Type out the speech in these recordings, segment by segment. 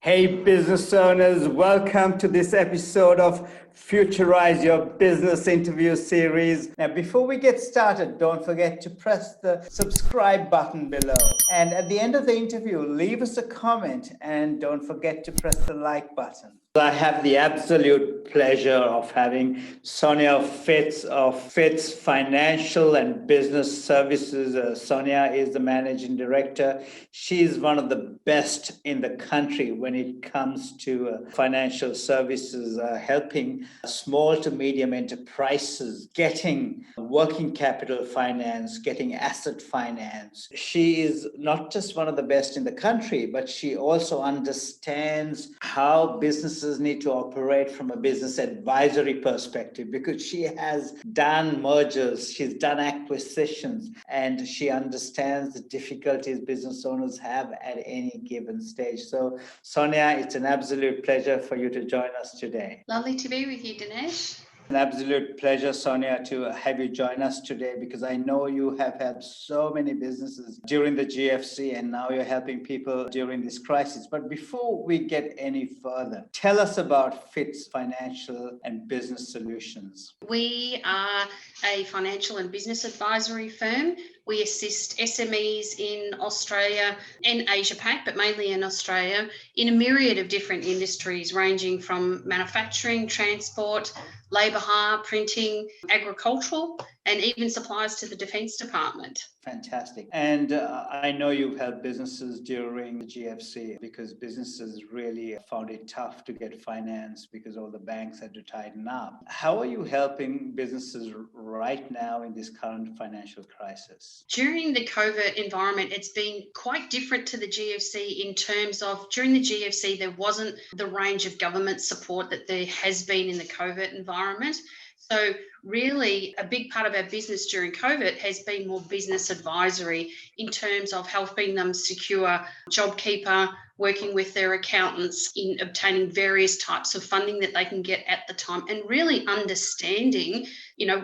Hey, business owners, welcome to this episode of Futurize Your Business interview series. Now, before we get started, don't forget to press the subscribe button below. And at the end of the interview, leave us a comment and don't forget to press the like button. I have the absolute pleasure of having Sonja Pfitz of Pfitz Financial and Business Services. Sonja is the managing director. She is one of the best in the country when it comes to financial services, helping small to medium enterprises getting working capital finance, getting asset finance. She is not just one of the best in the country, but she also understands how businesses need to operate from a business advisory perspective, because she has done mergers, she's done acquisitions, and she understands the difficulties business owners have at any given stage. So, Sonja, it's an absolute pleasure for you to join us today. Lovely to be with you, Dinesh. An absolute pleasure, Sonja, to have you join us today, because I know you have helped so many businesses during the GFC and now you're helping people during this crisis. But before we get any further, tell us about Pfitz Financial and Business Solutions. We are a financial and business advisory firm. We assist SMEs in Australia and Asia Pac, but mainly in Australia, in a myriad of different industries, ranging from manufacturing, transport, labour hire, printing, agricultural, and even supplies to the Defence Department. Fantastic. And I know you've helped businesses during the GFC, because businesses really found it tough to get finance because all the banks had to tighten up. How are you helping businesses right now in this current financial crisis? During the Covert environment, it's been quite different to the GFC in terms of, during the GFC, there wasn't the range of government support that there has been in the Covert environment. So really, a big part of our business during COVID has been more business advisory in terms of helping them secure JobKeeper, working with their accountants in obtaining various types of funding that they can get at the time, and really understanding,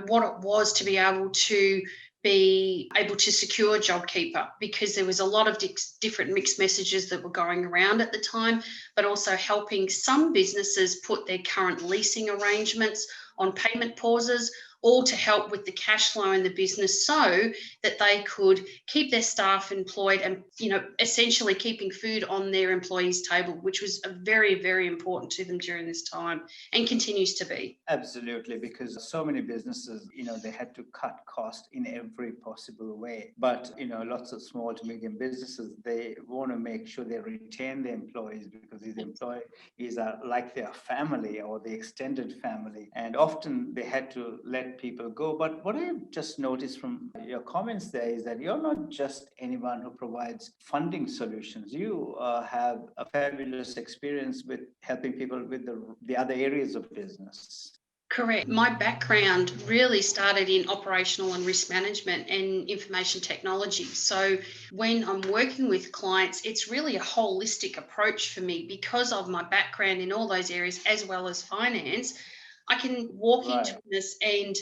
what it was to be able to secure JobKeeper, because there was a lot of different mixed messages that were going around at the time, but also helping some businesses put their current leasing arrangements on payment pauses, all to help with the cash flow in the business so that they could keep their staff employed and, essentially keeping food on their employees' table, which was very, very important to them during this time and continues to be. Absolutely, because so many businesses, they had to cut costs in every possible way. But, lots of small to medium businesses, they want to make sure they retain the employees, because these employees are like their family or the extended family. And often they had to let people go. But what I've just noticed from your comments there is that you're not just anyone who provides funding solutions. You have a fabulous experience with helping people with the other areas of business. Correct. My background really started in operational and risk management and information technology. So when I'm working with clients, it's really a holistic approach for me because of my background in all those areas, as well as finance. I can walk into this and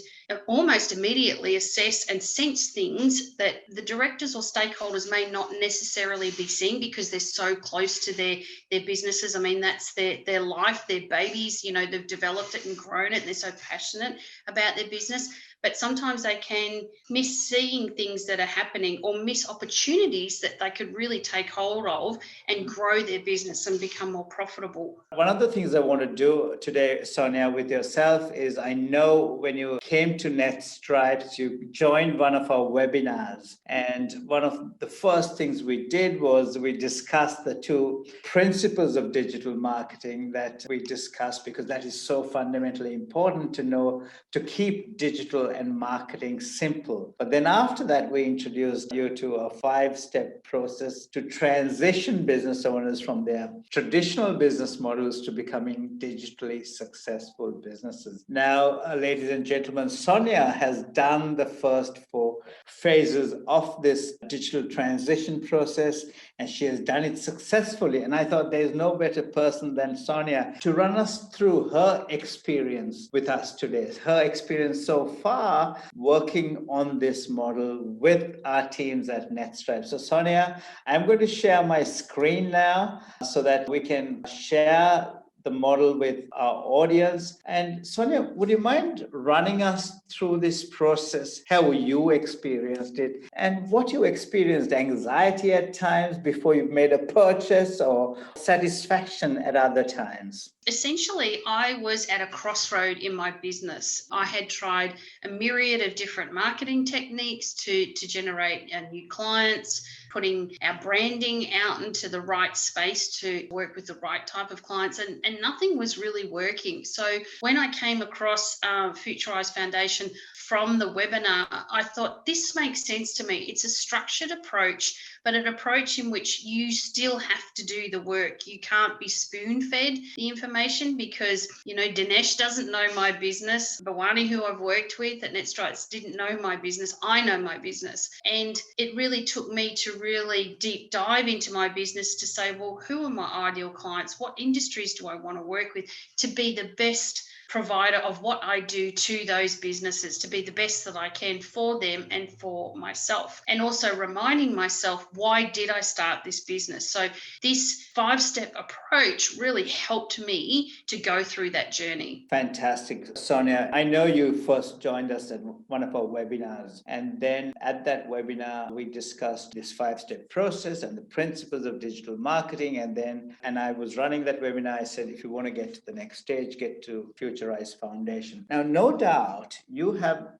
almost immediately assess and sense things that the directors or stakeholders may not necessarily be seeing because they're so close to their businesses. I mean, that's their life, their babies, they've developed it and grown it, and they're so passionate about their business. But sometimes they can miss seeing things that are happening or miss opportunities that they could really take hold of and grow their business and become more profitable. One of the things I want to do today, Sonja, with yourself is, I know when you came to netStripes, you joined one of our webinars. And one of the first things we did was we discussed the two principles of digital marketing that we discussed, because that is so fundamentally important to know, to keep digital and marketing simple. But then after that, we introduced you to a 5-step process to transition business owners from their traditional business models to becoming digitally successful businesses. Now, ladies and gentlemen, Sonja has done the first 4 phases of this digital transition process, and she has done it successfully. And I thought there's no better person than Sonja to run us through her experience with us today, her experience so far are working on this model with our teams at netStripes. So Sonja, I'm going to share my screen now so that we can share the model with our audience. And Sonja, would you mind running us through this process, how you experienced it and what you experienced, anxiety at times before you made a purchase or satisfaction at other times? Essentially, I was at a crossroad in my business. I had tried a myriad of different marketing techniques to generate new clients, putting our branding out into the right space to work with the right type of clients, and nothing was really working. So when I came across Futurise Foundation from the webinar, I thought this makes sense to me. It's a structured approach, but an approach in which you still have to do the work. You can't be spoon-fed the information because, Dinesh doesn't know my business. Bhavani, who I've worked with at netStripes, didn't know my business. I know my business. And it really took me to really deep dive into my business to say, well, who are my ideal clients? What industries do I want to work with to be the best provider of what I do to those businesses, to be the best that I can for them and for myself, and also reminding myself, why did I start this business? So this 5-step approach really helped me to go through that journey. Fantastic. Sonja, I know you first joined us at one of our webinars, and then at that webinar we discussed this 5-step process and the principles of digital marketing, and I was running that webinar. I said, if you want to get to the next stage, get to Futurise Foundation. Now, no doubt you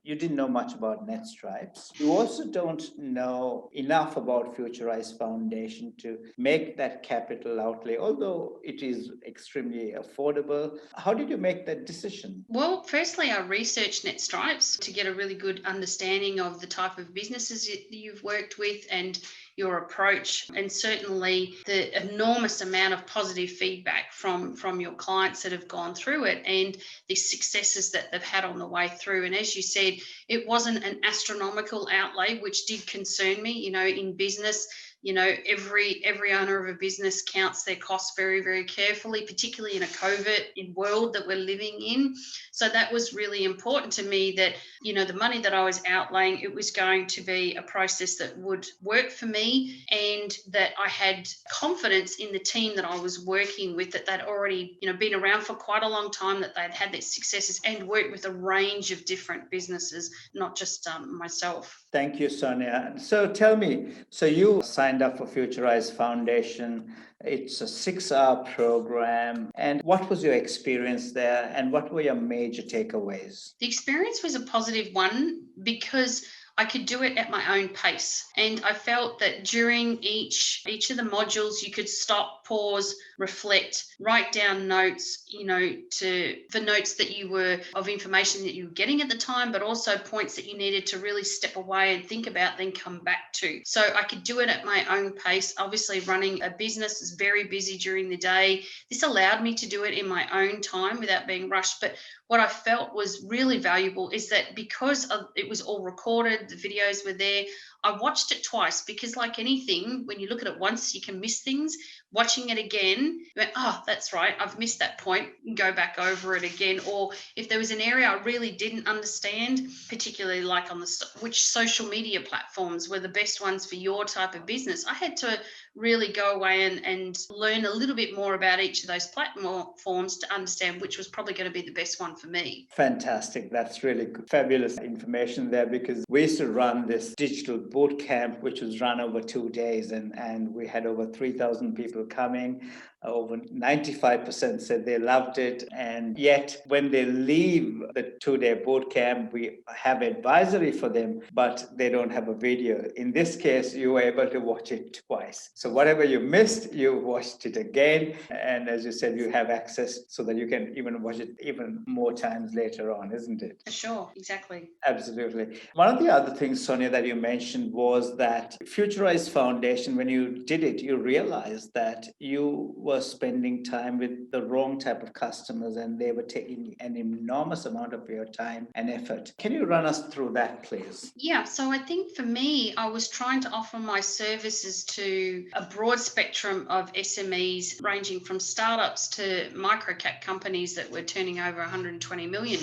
didn't know much about netStripes. You also don't know enough about Futurise Foundation to make that capital outlay, although it is extremely affordable. How did you make that decision? Well, firstly, I researched netStripes to get a really good understanding of the type of businesses you've worked with and your approach, and certainly the enormous amount of positive feedback from your clients that have gone through it and the successes that they've had on the way through. And as you said, it wasn't an astronomical outlay, which did concern me. In business, every owner of a business counts their costs very, very carefully, particularly in a covert world that we're living in. So that was really important to me that, the money that I was outlaying, it was going to be a process that would work for me, and that I had confidence in the team that I was working with, that they'd already, been around for quite a long time, that they'd had their successes and worked with a range of different businesses, not just myself. Thank you, Sonja. So tell me, so you signed up for Futurise Foundation. It's a 6-hour program. And what was your experience there? And what were your major takeaways? The experience was a positive one because I could do it at my own pace. And I felt that during each of the modules, you could stop, pause, reflect, write down notes, for notes that you were of information that you were getting at the time, but also points that you needed to really step away and think about, then come back to. So I could do it at my own pace. Obviously, running a business is very busy during the day. This allowed me to do it in my own time without being rushed. But what I felt was really valuable is that because it was all recorded, the videos were there, I watched it twice, because like anything, when you look at it once, you can miss things. Watching it again, you went, oh, that's right, I've missed that point, and go back over it again. Or if there was an area I really didn't understand, particularly like on which social media platforms were the best ones for your type of business, I had to really go away and learn a little bit more about each of those platforms to understand which was probably going to be the best one for me. Fantastic. That's really fabulous information there, because we used to run this digital boot camp, which was run over 2 days, and we had over 3,000 people coming. Over 95% said they loved it. And yet, when they leave the 2-day boot camp, we have advisory for them, but they don't have a video. In this case, you were able to watch it twice. So whatever you missed, you watched it again. And as you said, you have access so that you can even watch it even more times later on, isn't it? Sure, exactly. Absolutely. One of the other things, Sonja, that you mentioned was that Futurise Foundation, when you did it, you realized that you were spending time with the wrong type of customers, and they were taking an enormous amount of your time and effort. Can you run us through that, please? Yeah, so I think for me, I was trying to offer my services to a broad spectrum of SMEs, ranging from startups to micro-cap companies that were turning over 120 million.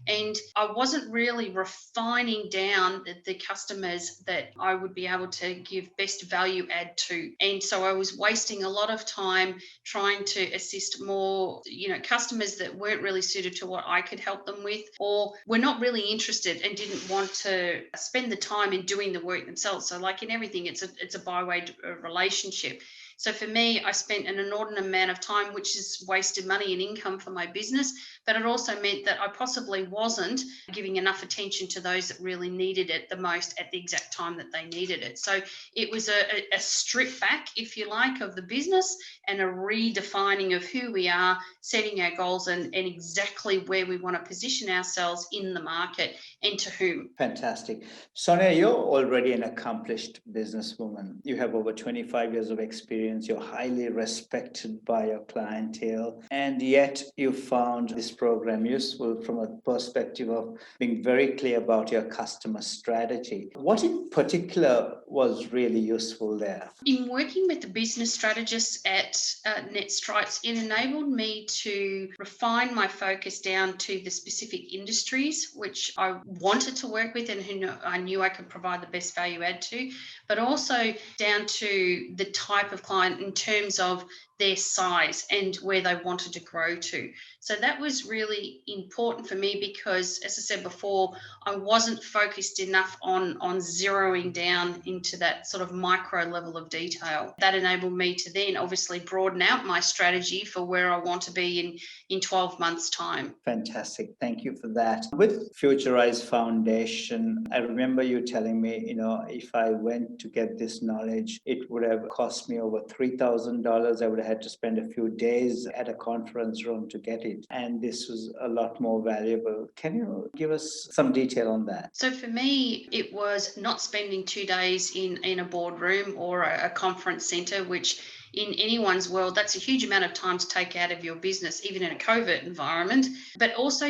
And I wasn't really refining down the customers that I would be able to give best value add to. And so I was wasting a lot of time trying to assist more, customers that weren't really suited to what I could help them with, or were not really interested and didn't want to spend the time in doing the work themselves. So like in everything, it's a byway relationship. So for me, I spent an inordinate amount of time, which is wasted money and income for my business, but it also meant that I possibly wasn't giving enough attention to those that really needed it the most at the exact time that they needed it. So it was a strip back, if you like, of the business and a redefining of who we are, setting our goals and exactly where we want to position ourselves in the market and to whom. Fantastic. Sonja, you're already an accomplished businesswoman. You have over 25 years of experience. You're highly respected by your clientele, and yet you found this program useful from a perspective of being very clear about your customer strategy. What in particular was really useful there? In working with the business strategists at netStripes, it enabled me to refine my focus down to the specific industries which I wanted to work with and who I knew I could provide the best value add to, but also down to the type of client in terms of their size and where they wanted to grow to. So that was really important for me because, as I said before, I wasn't focused enough on zeroing down into that sort of micro level of detail. That enabled me to then obviously broaden out my strategy for where I want to be in 12 months' time. Fantastic. Thank you for that. With Futurise Foundation, I remember you telling me, if I went to get this knowledge, it would have cost me over $3,000. I would have had to spend a few days at a conference room to get it. And this was a lot more valuable. Can you give us some detail on that? So for me, it was not spending 2 days in a boardroom or a conference centre, which in anyone's world, that's a huge amount of time to take out of your business, even in a covert environment. But also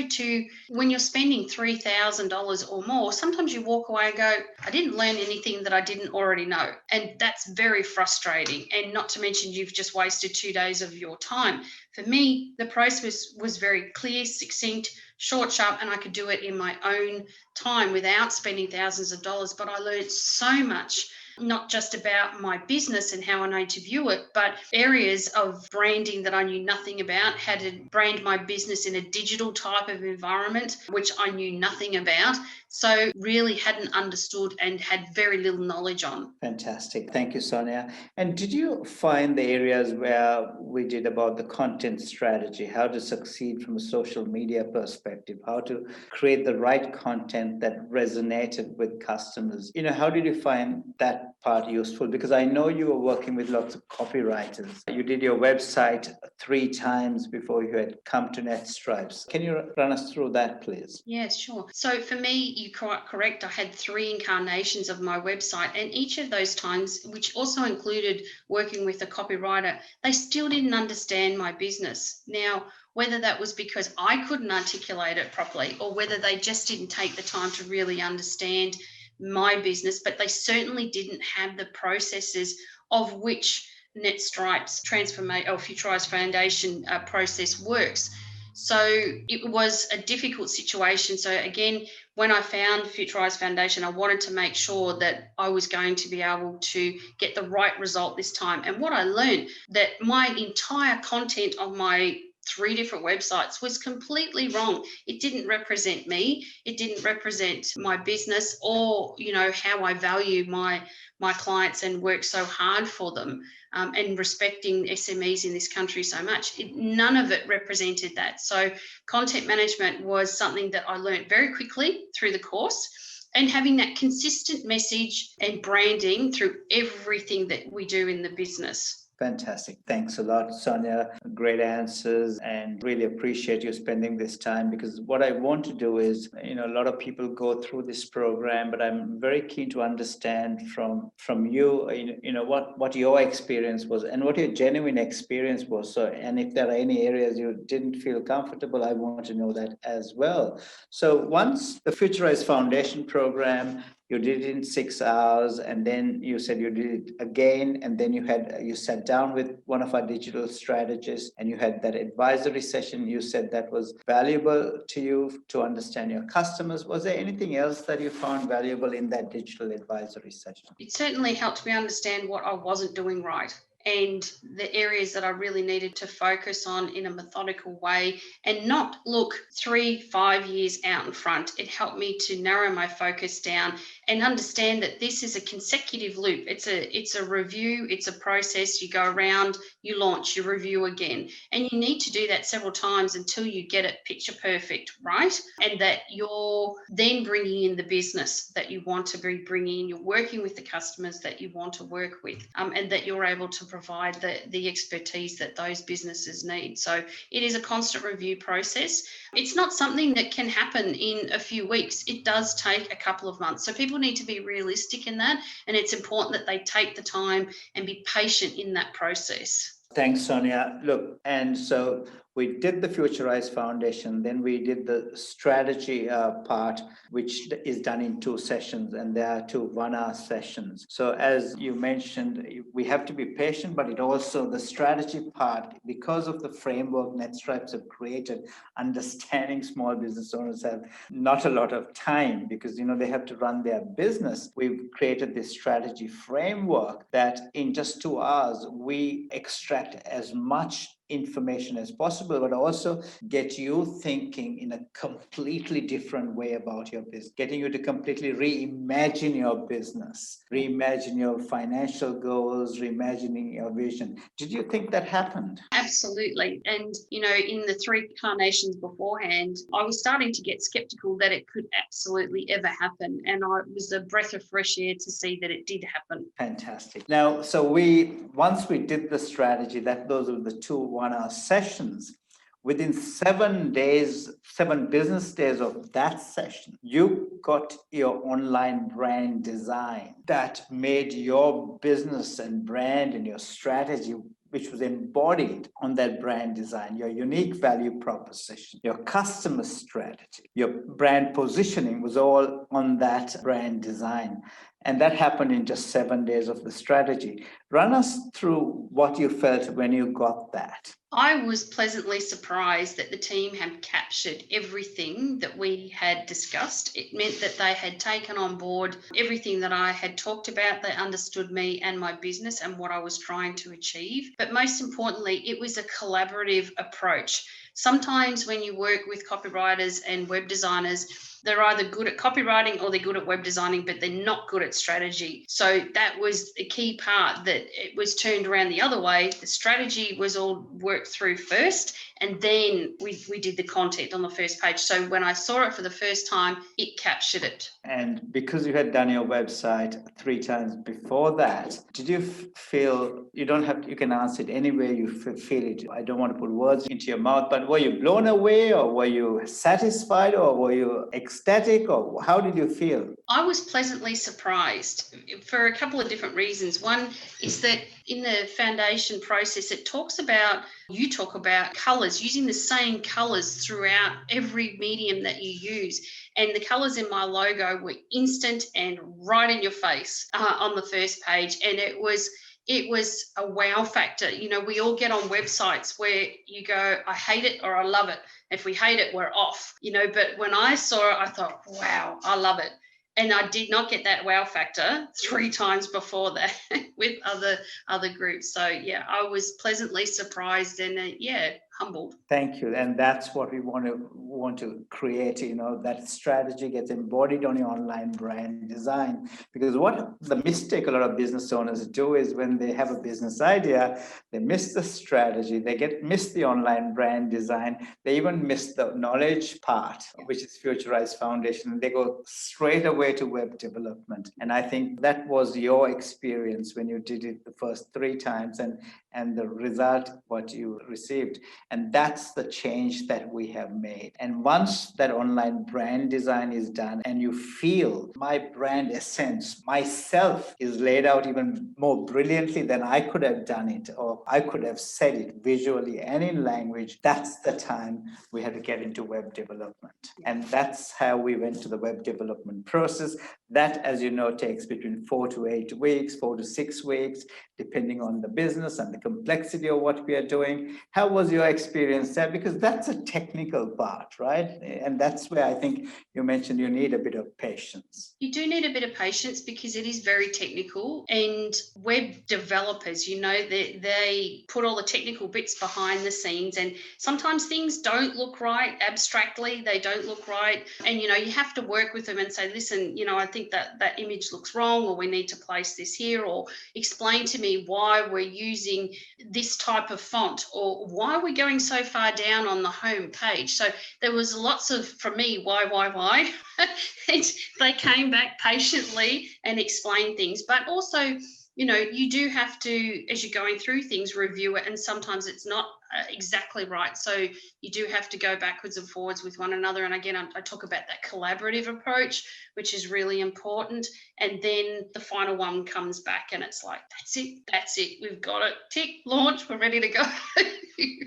when you're spending $3,000 or more, sometimes you walk away and go, I didn't learn anything that I didn't already know. And that's very frustrating. And not to mention, you've just wasted 2 days of your time. For me, the process was very clear, succinct, short, sharp, and I could do it in my own time without spending thousands of dollars. But I learned so much, not just about my business and how I need to view it, but areas of branding that I knew nothing about, how to brand my business in a digital type of environment, which I knew nothing about. So really hadn't understood and had very little knowledge on. Fantastic. Thank you, Sonja. And did you find the areas where we did about the content strategy, how to succeed from a social media perspective, how to create the right content that resonated with customers? How did you find that part useful? Because I know you were working with lots of copywriters. You did your website 3 times before you had come to netStripes. Can you run us through that, please? Yes, sure. So for me, you're correct. I had 3 incarnations of my website, and each of those times, which also included working with a copywriter, they still didn't understand my business. Now, whether that was because I couldn't articulate it properly or whether they just didn't take the time to really understand my business, but they certainly didn't have the processes of which netStripes transformation or Futurise Foundation process works. So it was a difficult situation. So again, when I found Futurise Foundation, I wanted to make sure that I was going to be able to get the right result this time. And what I learned, that my entire content on my 3 different websites was completely wrong. It didn't represent me. It didn't represent my business or, how I value my clients and work so hard for them, and respecting SMEs in this country so much. None of it represented that. So content management was something that I learned very quickly through the course, and having that consistent message and branding through everything that we do in the business. Fantastic. Thanks a lot, Sonja. Great answers, and really appreciate you spending this time, because what I want to do is, a lot of people go through this program, but I'm very keen to understand from you, what your experience was and what your genuine experience was. So, and if there are any areas you didn't feel comfortable, I want to know that as well. So once the Futurise Foundation program You did it in 6 hours, and then you said you did it again, and then you sat down with one of our digital strategists and you had that advisory session. You said that was valuable to you to understand your customers. Was there anything else that you found valuable in that digital advisory session? It certainly helped me understand what I wasn't doing right and the areas that I really needed to focus on in a methodical way and not look 3-5 years out in front. It helped me to narrow my focus down and understand that this is a consecutive loop. It's a review, it's a process. You go around, you launch, you review again. And you need to do that several times until you get it picture perfect, right? And that you're then bringing in the business that you want to be bringing in. You're working with the customers that you want to work with, and that you're able to provide the expertise that those businesses need. So it is a constant review process. It's not something that can happen in a few weeks. It does take a couple of months. So people need to be realistic in that. And it's important that they take the time and be patient in that process. Thanks, Sonja. Look, and so we did the Futurise Foundation, then we did the strategy part, which is done in 2 sessions, and there are 2 1-hour sessions. So as you mentioned, we have to be patient, but it also, the strategy part, because of the framework netStripes have created, understanding small business owners have not a lot of time because, they have to run their business. We've created this strategy framework that in just 2 hours, we extract as much information as possible, but also get you thinking in a completely different way about your business, getting you to completely reimagine your business, reimagine your financial goals, reimagining your vision. Did you think that happened? Absolutely. And, in the 3 carnations beforehand, I was starting to get skeptical that it could absolutely ever happen. And it was a breath of fresh air to see that it did happen. Fantastic. Now, so once we did the strategy, those were the 2 1-hour sessions. Within 7 business days of that session, you got your online brand design that made your business and brand and your strategy, which was embodied on that brand design, your unique value proposition, your customer strategy, your brand positioning was all on that brand design. And that happened in just 7 days of the strategy. Run us through what you felt when you got that. I was pleasantly surprised that the team had captured everything that we had discussed. It meant that they had taken on board everything that I had talked about. They understood me and my business and what I was trying to achieve. But most importantly, it was a collaborative approach. Sometimes when you work with copywriters and web designers, they're either good at copywriting or they're good at web designing, but they're not good at strategy. So that was a key part, that it was turned around the other way. The strategy was all worked through first, and then we did the content on the first page. So when I saw it for the first time, it captured it. And because you had done your website 3 times before that, did you feel, you can answer it any way you feel it. I don't want to put words into your mouth, but were you blown away, or were you satisfied, or were you ecstatic, or how did you feel? I was pleasantly surprised for a couple of different reasons. One is that in the foundation process, you talk about colours, using the same colours throughout every medium that you use. And the colours in my logo were instant and right in your face on the first page. And it was a wow factor. We all get on websites where you go, I hate it or I love it. If we hate it, we're off. But when I saw it, I thought, wow, I love it. And I did not get that wow factor 3 times before that with other groups. So yeah, I was pleasantly surprised and humbled. Thank you. And that's what we want to create, that strategy gets embodied on your online brand design. Because what the mistake a lot of business owners do is when they have a business idea, they miss the strategy, they miss the online brand design, they even miss the knowledge part, which is Futurise Foundation. They go straight away to web development. And I think that was your experience when you did it the first 3 times. and the result, what you received. And that's the change that we have made. And once that online brand design is done and you feel my brand essence, myself is laid out even more brilliantly than I could have done it, or I could have said it visually and in language, that's the time we had to get into web development. And that's how we went to the web development process. That, as you know, takes between 4 to 8 weeks, 4 to 6 weeks, depending on the business and the complexity of what we are doing. How was your experience there? Because that's a technical part, right? And that's where I think you mentioned you need a bit of patience. You do need a bit of patience because it is very technical, and web developers, they put all the technical bits behind the scenes, and sometimes things don't look right abstractly. They don't look right. And, you have to work with them and say, listen, I think that image looks wrong, or we need to place this here, or explain to me why we're using this type of font, or why we're going so far down on the home page. So there was lots of, for me, why? And they came back patiently and explained things. But also, you do have to, as you're going through things, review it. And sometimes it's not exactly right. So you do have to go backwards and forwards with one another. And again, I talk about that collaborative approach, which is really important. And then the final one comes back and it's like, that's it. We've got it. Tick, launch, we're ready to go.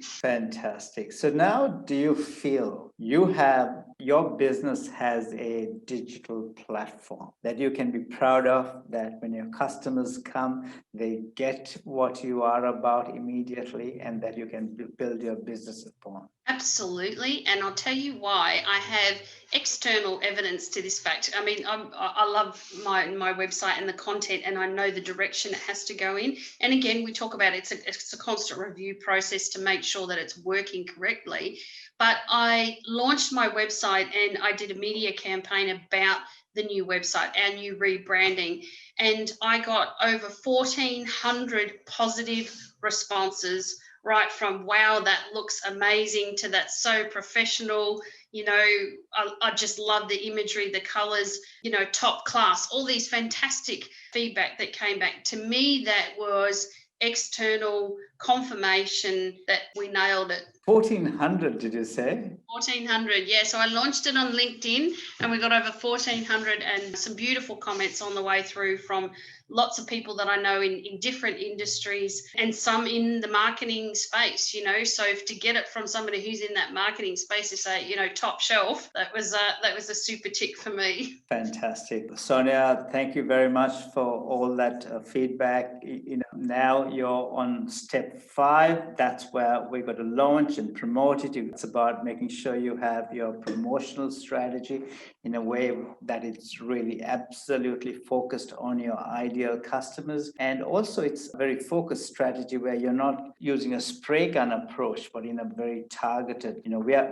Fantastic. So now do you feel your business has a digital platform that you can be proud of, that when your customers come, they get what you are about immediately, and that you can build your business upon? Absolutely. And I'll tell you why. I have external evidence to this fact. I mean, I love my website and the content, and I know the direction it has to go in. And again, we talk about it's a constant review process to make sure that it's working correctly. But I launched my website and I did a media campaign about the new website, our new rebranding. And I got over 1,400 positive responses, right from, wow, that looks amazing, to that's so professional. I just love the imagery, the colors, top class, all these fantastic feedback that came back. To me, that was external confirmation that we nailed it. 1,400, did you say? 1,400, yeah. So I launched it on LinkedIn and we got over 1,400 and some beautiful comments on the way through from lots of people that I know in different industries, and some in the marketing space, so to get it from somebody who's in that marketing space to say, top shelf, that was a super tick for me. Fantastic. Sonja, thank you very much for all that feedback. Now you're on step 5. That's where we're going to launch and promote it. It's about making sure you have your promotional strategy in a way that it's really absolutely focused on your ideal customers. And also it's a very focused strategy where you're not using a spray gun approach, but in a very targeted,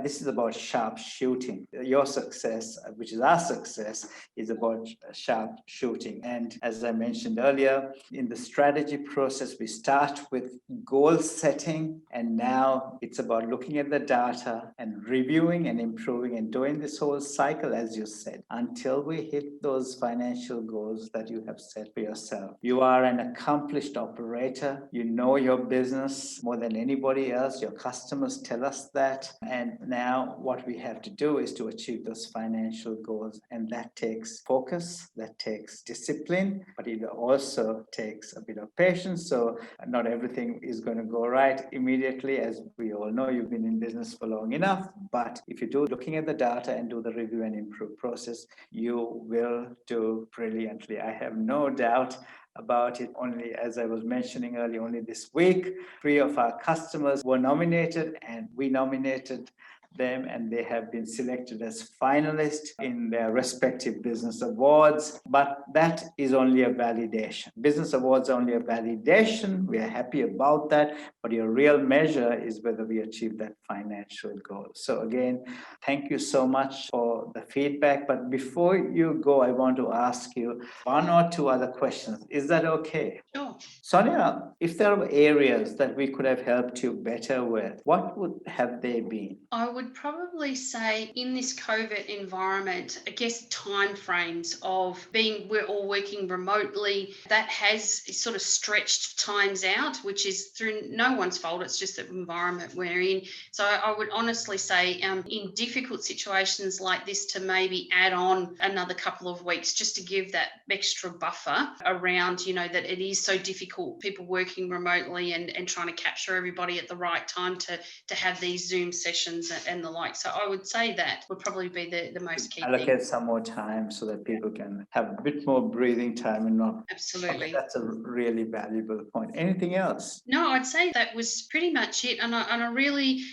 this is about sharp shooting. Your success, which is our success, is about sharp shooting. And as I mentioned earlier, in the strategy process, we start with goal setting, and now it's about looking at the data and reviewing and improving and doing this whole cycle, as you said, until we hit those financial goals that you have set for yourself. You are an accomplished operator. You know your business more than anybody else. Your customers tell us that. And now what we have to do is to achieve those financial goals. And that takes focus, that takes discipline, but it also takes a bit of patience. So not everything is going to go right immediately. As we all know, you've been in business for long enough. But if you do looking at the data and do the review and improve process, you will do brilliantly. I have no doubt about it. Only, as I was mentioning earlier, only this week, 3 of our customers were nominated, and we nominated them, and they have been selected as finalists in their respective business awards. But that is only a validation. Business awards are only a validation. We are happy about that, but your real measure is whether we achieve that financial goal. So again, thank you so much for the feedback. But before you go, I want to ask you 1 or 2 other questions. Is that okay? Sure. Sonja, if there are areas that we could have helped you better with, what would have they been? I would would probably say in this COVID environment, I guess timeframes of we're all working remotely, that has sort of stretched times out, which is through no one's fault. It's just the environment we're in. So I would honestly say in difficult situations like this to maybe add on another couple of weeks just to give that extra buffer around, that it is so difficult, people working remotely and trying to capture everybody at the right time to have these Zoom sessions and the like. So I would say that would probably be the most key Allocate thing. some more time so that people can have a bit more breathing time and not. Absolutely. Okay, that's a really valuable point. Anything else? No, I'd say that was pretty much it. And I really,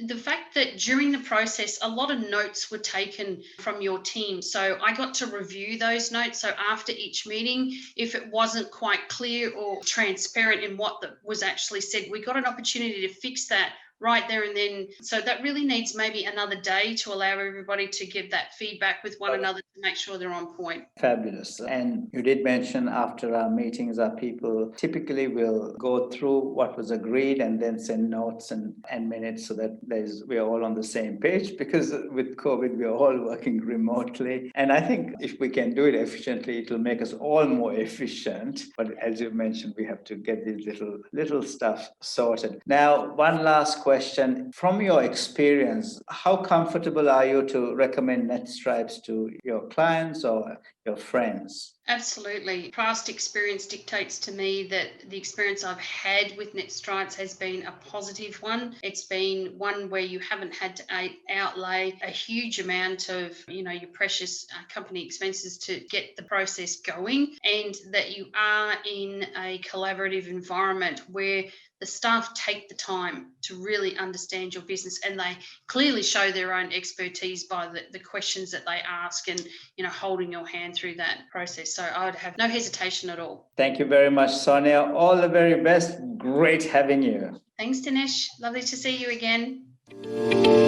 the fact that during the process, a lot of notes were taken from your team. So I got to review those notes. So after each meeting, if it wasn't quite clear or transparent in what was actually said, we got an opportunity to fix that right there and then. So that really needs maybe another day to allow everybody to give that feedback with one another to make sure they're on point. Fabulous. And you did mention after our meetings, our people typically will go through what was agreed and then send notes and minutes so that we're all on the same page, because with COVID, we're all working remotely. And I think if we can do it efficiently, it will make us all more efficient. But as you mentioned, we have to get these little stuff sorted. Now, one last question. From your experience, how comfortable are you to recommend netStripes to your clients or your friends? Absolutely. Past experience dictates to me that the experience I've had with netStripes has been a positive one. It's been one where you haven't had to outlay a huge amount of, your precious company expenses to get the process going, and that you are in a collaborative environment where the staff take the time to really understand your business, and they clearly show their own expertise by the questions that they ask and, holding your hand through that process. So I would have no hesitation at all. Thank you very much, Sonja. All the very best. Great having you. Thanks, Dinesh. Lovely to see you again.